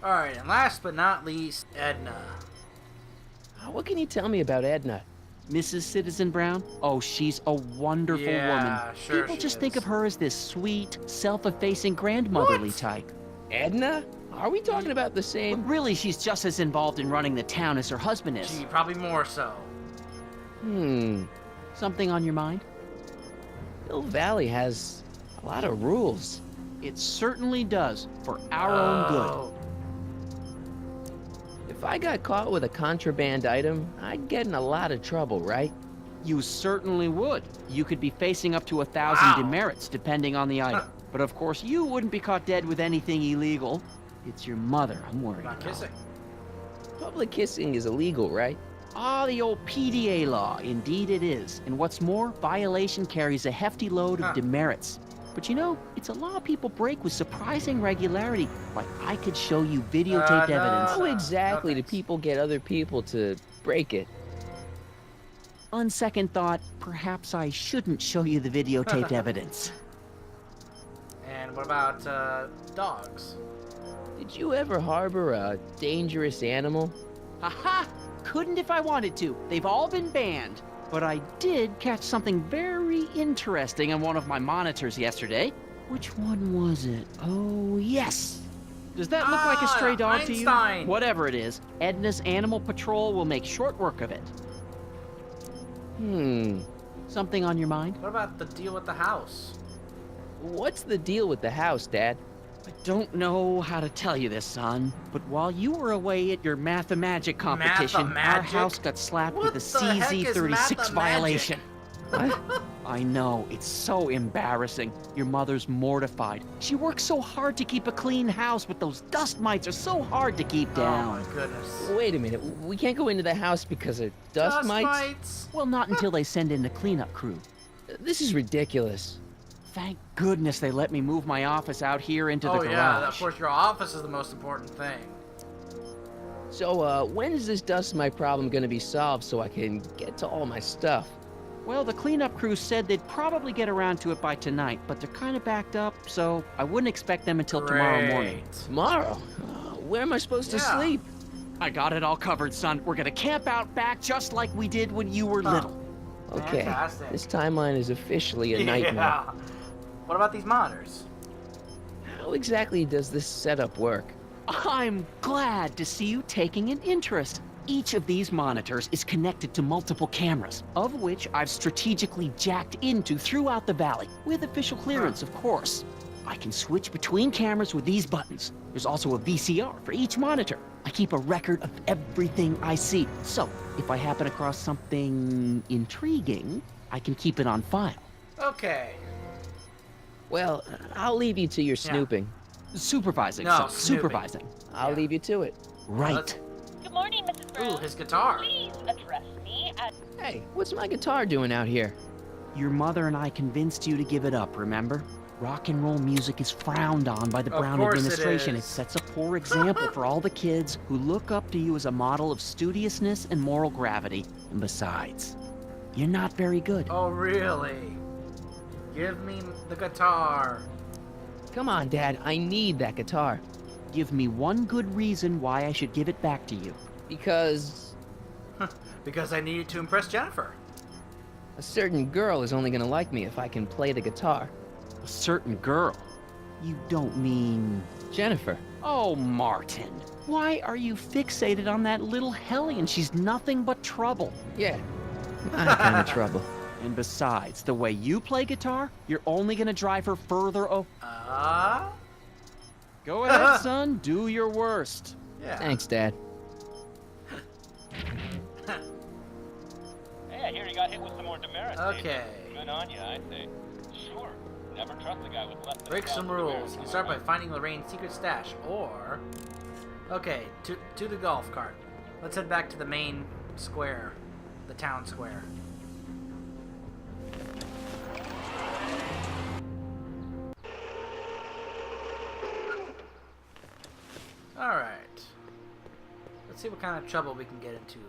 Alright, and last but not least, Edna. What can you tell me about Edna? Mrs. Citizen Brown? Oh, she's a wonderful Yeah, woman. sure People she just think is. of her as this sweet, self-effacing grandmotherly What? type. Edna? Are we talking about the But same? really, she's just as involved in running the town as her husband is. Gee, probably more so. Something on your mind? Hill Valley has a lot of rules. It certainly does, for our own good. Oh. If I got caught with a contraband item, I'd get in a lot of trouble, right? You certainly would. You could be facing up to 1,000 Wow. demerits, depending on the item. But of course, you wouldn't be caught dead with anything illegal. It's your mother I'm worried Not about. kissing. Public kissing is illegal, right? Ah, the old PDA law. Indeed it is. And what's more, violation carries a hefty load of demerits. But you know, it's a law people break with surprising regularity. Like, I could show you videotaped No. evidence. How exactly do thanks. people get other people to break it? On second thought, perhaps I shouldn't show you the videotaped evidence. And what about, dogs? Did you ever harbor a dangerous animal? Haha! Couldn't if I wanted to. They've all been banned. But I did catch something very interesting on one of my monitors yesterday. Which one was it? Oh, yes! Does that look like a stray dog to you? Einstein. Whatever it is, Edna's Animal Patrol will make short work of it. Something on your mind? What about the deal with the house? What's the deal with the house, Dad? I don't know how to tell you this, son, but while you were away at your Mathemagic competition, our Mathemagic? house got slapped What with a the heck is CZ36 Mathemagic? violation. What? I know, it's so embarrassing. Your mother's mortified. She works so hard to keep a clean house, but those dust mites are so hard to keep Oh down. my goodness. Wait a minute. We can't go into the house because of dust mites? Well, not until they send in the cleanup crew. This is ridiculous. Thank goodness they let me move my office out here into the Oh garage. yeah, of course your office is the most important thing. So, when is this dust mite problem gonna be solved so I can get to all my stuff? Well, the cleanup crew said they'd probably get around to it by tonight, but they're kind of backed up, so I wouldn't expect them until tomorrow morning. Great. Tomorrow? Where am I supposed to Yeah. sleep? I got it all covered, son. We're gonna camp out back just like we did when you were little. Okay, Fantastic. this timeline is officially a nightmare. Yeah. What about these monitors? How exactly does this setup work? I'm glad to see you taking an interest. Each of these monitors is connected to multiple cameras, of which I've strategically jacked into throughout the valley, with official clearance, of course. I can switch between cameras with these buttons. There's also a VCR for each monitor. I keep a record of everything I see, so if I happen across something intriguing, I can keep it on file. Okay. Well, I'll leave you to your snooping. Supervising, No, son, snooping. supervising. I'll leave you to it. Right. Good morning, Mrs. Brown. Ooh, his guitar. Please address me as... Hey, what's my guitar doing out here? Your mother and I convinced you to give it up, remember? Rock and roll music is frowned on by the Of Brown course it administration. is. It sets a poor example for all the kids who look up to you as a model of studiousness and moral gravity. And besides, you're not very good. Oh really? Give me the guitar. Come on, Dad, I need that guitar. Give me one good reason why I should give it back to you. Because Because I needed to impress Jennifer. a certain girl is only gonna like me if I can play the guitar. A certain girl. You don't mean... Jennifer. Oh, Martin. Why are you fixated on that little hellion? She's nothing but trouble. Yeah, my kind of trouble. And besides, the way you play guitar, you're only gonna drive her further Go ahead, son. Do your worst. Yeah. Thanks, Dad. Hey, I hear you got hit with some more demerits. Okay. Good on you, I say. Sure. Never trust a guy with less than Break some 1,000 rules. demerits You on can start by their finding Lorraine's secret stash, or... Okay, to the golf cart. Let's head back to the main square. The town square. Alright. Let's see what kind of trouble we can get into.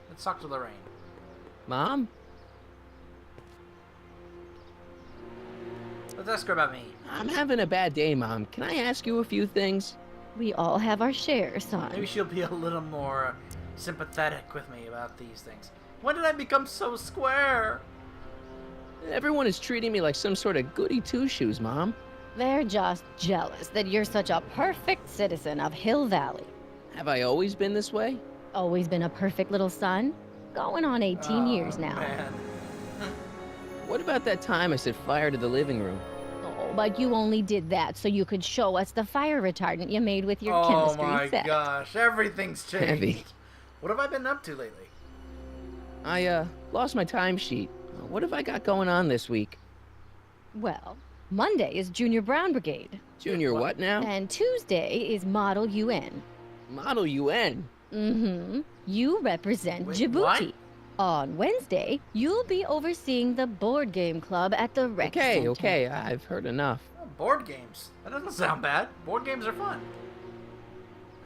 Let's talk to Lorraine. Mom? Let's ask her about me. I'm having a bad day, Mom. Can I ask you a few things? We all have our share, son. Maybe she'll be a little more sympathetic with me about these things. When did I become so square? Everyone is treating me like some sort of goody two-shoes, Mom. They're just jealous that you're such a perfect citizen of Hill Valley. Have I always been this way? Always been a perfect little son. Going on 18 years now. Man. What about that time I set fire to the living room? Oh, but you only did that so you could show us the fire retardant you made with your Oh chemistry my set. gosh, everything's changed. Heavy. What have I been up to lately? I, lost my timesheet. What have I got going on this week? Well, Monday is Junior Brown Brigade, Junior what now? and Tuesday is Model UN. Model UN. Mm-hmm. You represent Wait, Djibouti. what? On Wednesday, you'll be overseeing the board game club at the rec center. Okay, I've heard enough. Oh, board games. That doesn't sound bad. Board games are fun.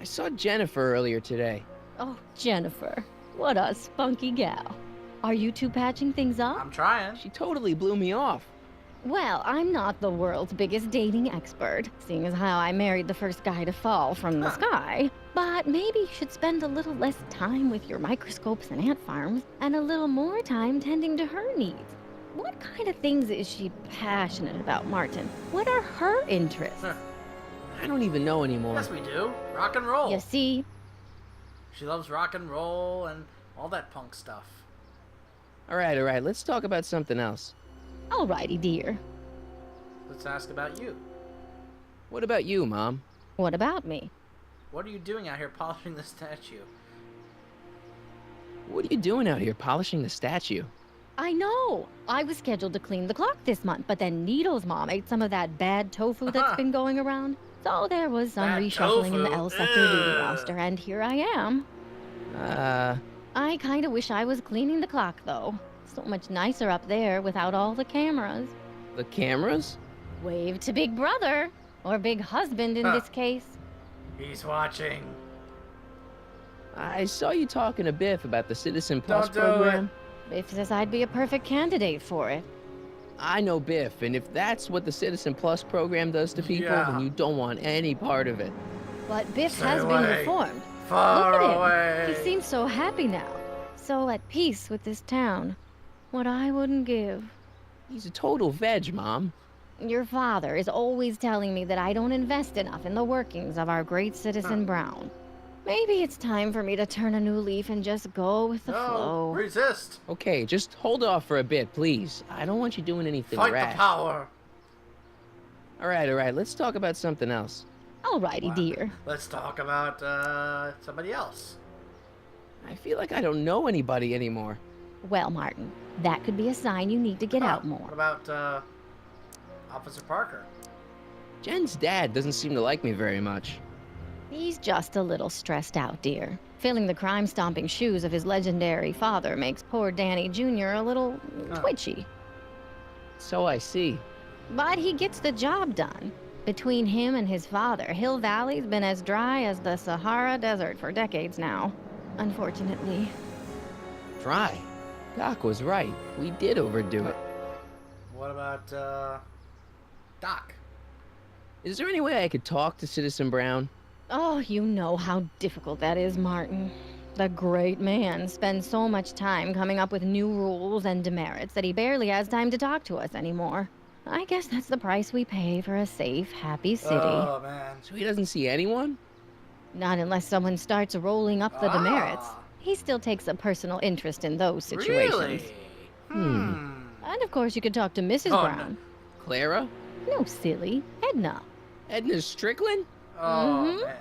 I saw Jennifer earlier today. Oh, Jennifer, what a spunky gal. Are you two patching things up? I'm trying. She totally blew me off. Well, I'm not the world's biggest dating expert, seeing as how I married the first guy to fall from the sky. But maybe you should spend a little less time with your microscopes and ant farms, and a little more time tending to her needs. What kind of things is she passionate about, Martin? What are her interests? Huh. I don't even know anymore. Yes, we do. Rock and roll. You see, She loves rock and roll and all that punk stuff. All right, let's talk about something else. alrighty, dear. Let's ask about you. What about you, Mom? What about me? What are you doing out here polishing the statue? What are you doing out here polishing the statue? I know. I was scheduled to clean the clock this month, but then Needle's mom ate some of that bad tofu that's been going around. So there was some Bad reshuffling in the tofu? L sector duty Ugh. roster, and here I am. I kind of wish I was cleaning the clock, though. So much nicer up there without all the cameras. The cameras? Wave to Big Brother, or Big Husband in Huh. this case. He's watching. I saw you talking to Biff about the Citizen Plus Don't do program. Biff says I'd be a perfect candidate for it. I know Biff, and if that's what the Citizen Plus program does to people, Yeah. then you don't want any part of it. But Biff Stay has been away. reformed. Far Look at him. away. He seems so happy now. So at peace with this town. What I wouldn't give. He's a total veg, Mom. Your father is always telling me that I don't invest enough in the workings of our great citizen Brown. Maybe it's time for me to turn a new leaf and just go with the No, flow. resist. Okay, just hold off for a bit, please. I don't want you doing anything Fight rash. the power. All right, let's talk about something else. Alrighty, Wow. dear. Let's talk about somebody else. I feel like I don't know anybody anymore. Well, Martin, that could be a sign you need to get out What more. about Officer Parker? Jen's dad doesn't seem to like me very much. He's just a little stressed out, dear. Filling the crime-stomping shoes of his legendary father makes poor Danny Jr. a little twitchy. So I see. But he gets the job done. Between him and his father, Hill Valley's been as dry as the Sahara Desert for decades now. Unfortunately. Dry. Doc was right. We did overdo it. What about Doc? Is there any way I could talk to Citizen Brown? Oh, you know how difficult that is, Martin. The great man spends so much time coming up with new rules and demerits that he barely has time to talk to us anymore. I guess that's the price we pay for a safe, happy city. Oh man. So he doesn't see anyone? Not unless someone starts rolling up the demerits. Ah. He still takes a personal interest in those situations. Really? Hmm. And of course, you could talk to Mrs. Oh, Brown. Clara? No, silly. Edna. Edna Strickland? Oh Mhm. man.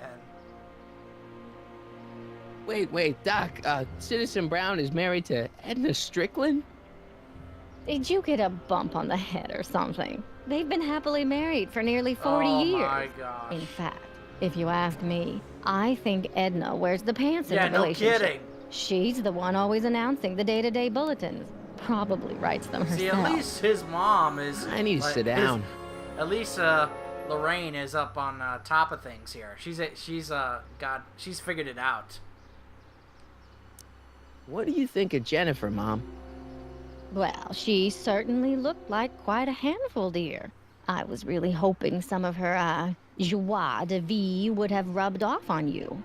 Wait, Doc, Citizen Brown is married to Edna Strickland? Did you get a bump on the head or something? They've been happily married for nearly 40 oh years. my gosh. In fact, if you ask me, I think Edna wears the pants in Yeah, the no relationship. kidding. She's the one always announcing the day-to-day bulletins. Probably writes them herself. See, at least his mom is. I need to sit down. At least Lorraine is up on top of things here. She's figured it out. What do you think of Jennifer, Mom? Well, she certainly looked like quite a handful, dear. I was really hoping some of her, joie de vivre would have rubbed off on you.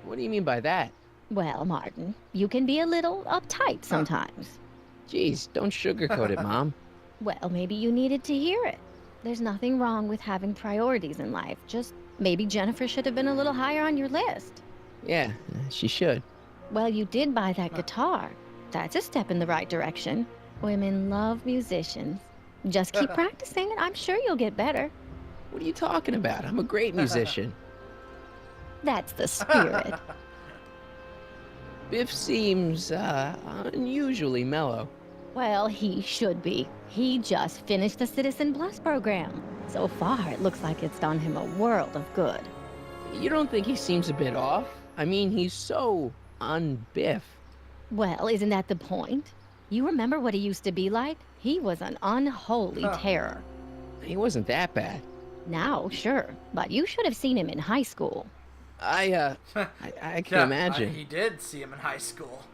What do you mean by that? Well, Martin, you can be a little uptight sometimes. Jeez, don't sugarcoat it, Mom. Well, maybe you needed to hear it. There's nothing wrong with having priorities in life. Just maybe Jennifer should have been a little higher on your list. Yeah, she should. Well, you did buy that guitar. That's a step in the right direction. Women love musicians. Just keep practicing and I'm sure you'll get better. What are you talking about? I'm a great musician. That's the spirit. Biff seems, unusually mellow. Well, he should be. He just finished the Citizen Plus program. So far, it looks like it's done him a world of good. You don't think he seems a bit off? I mean, he's so un-Biff. Well, isn't that the point? You remember what he used to be like? He was an unholy terror. He wasn't that bad. Now, sure, but you should have seen him in high school. I can imagine. He did see him in high school.